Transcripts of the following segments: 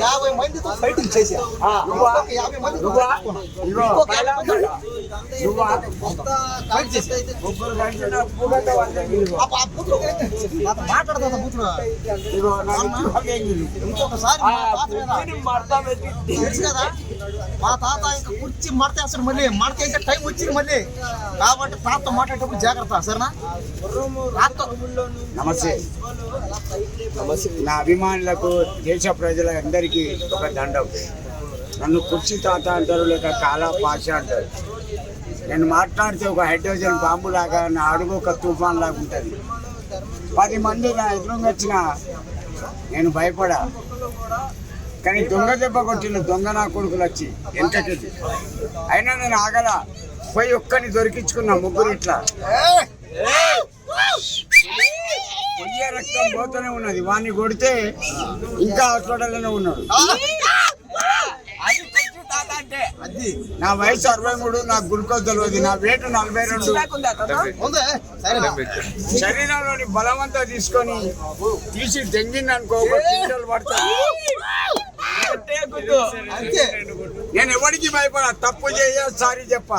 50 మందితో ఫైటింగ్ చేశా. ఇంకొక 50 మందితో మాట్లాడతా ఇంకొకసారి తెలుసు కదా మా తాత ఇంకా కుర్చీ మడతేస్తాడు, మళ్ళీ మడతేసే టైం వచ్చింది మళ్ళీ. కాబట్టి తాతతో మాట్లాడేటప్పుడు జాగ్రత్త, సరేనా? నమస్తే. నా అభిమానులకు, దేశ ప్రజలందరికీ ఒక దండం. నన్ను కుర్చీ తాత అంటారు, లేక కాలా పాష అంటారు. నేను మాట్లాడితే ఒక హైడ్రోజన్ బాంబు లాగా, నా అడుగు ఒక తుఫాన్ లాగా ఉంటుంది. 10 మంది నా ఎదురుగా వచ్చినా నేను భయపడా. కానీ దొంగ దెబ్బ కొట్టిన దొంగ నా కొడుకులు వచ్చి వెనకకి, అయినా నేను ఆగల. పోయి ఒక్కని దొరికించుకున్నా, ముగ్గురు ఇట్లా. పొయ్యే రక్తం పోతూనే ఉన్నది. వాడిని కొడితే ఇంకా హాస్పిటల్లోనే ఉన్నాడు. నా వయసు 63, నాకు గ్లూకోజ్ తెలియదు. నా వెయిట్ 42. శరీరంలోని బలమంతా తీసుకొని తీసి దెంగింది అనుకో, క్వింటల్ పడతాను. నేను ఎవరికి భయపడా. తప్పు చేయ సారీ చెప్ప.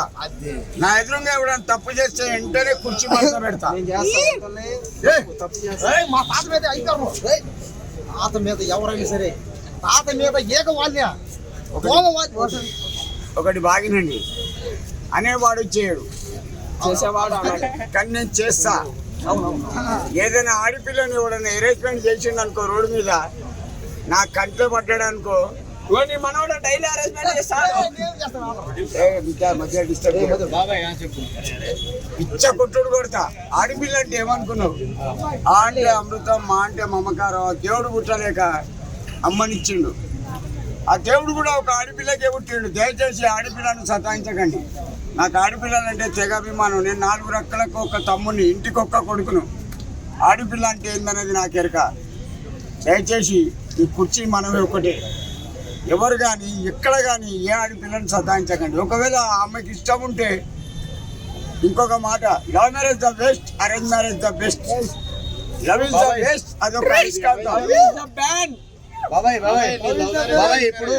నా ఎదురుగా ఎవడన్నా తప్పు చేస్తే వెంటనే కుర్చీ పడతా పెడతా. మా తాత మీద అయితారు. తాత మీద ఎవరైనా సరే, తాత మీద ఏక వాళ్ళ ఒకటి బాగినండి అనేవాడు చేయడు, చేసేవాడు. కానీ నేను చేస్తా. ఏదైనా ఆడపిల్లని ఎవడన్నా అరేంజ్మెంట్ చేసిండు అనుకో, రోడ్డు మీద నా కంట్లో పడ్డాడు అనుకో, మనోడు డైలీ అరేంజ్మెంట్ చేస్తాడు. పిచ్చ కొట్టుడు కొడతా. ఆడపిల్ల అంటే ఏమనుకున్నావు? ఆ అంటే అమృతం, మా అంటే మమకారం. దేవుడు పుట్టలేక అమ్మనిచ్చిండు. ఆ దేవుడు కూడా ఒక ఆడపిల్లకే పుట్టిండు. దయచేసి ఆడపిల్లను సతాయించకండి. నాకు ఆడపిల్లలంటే తెగ అభిమానం. నేను 4 రెక్కలకు ఒక తమ్ముని, ఇంటికి ఒక్క కొడుకును. ఆడపిల్ల అంటే ఏందనేది నాకు ఎరక. దయచేసి ఈ కుర్చీ మనమే ఒకటే. ఎవరు కానీ ఎక్కడ కానీ ఏ ఆడపిల్లని సతాయించకండి. ఒకవేళ ఆ అమ్మాయికి ఇష్టం ఉంటే, ఇంకొక మాట, love marriage the best, arrange marriage the best. Love is the best, అదొక బాబాయ్ ఇప్పుడు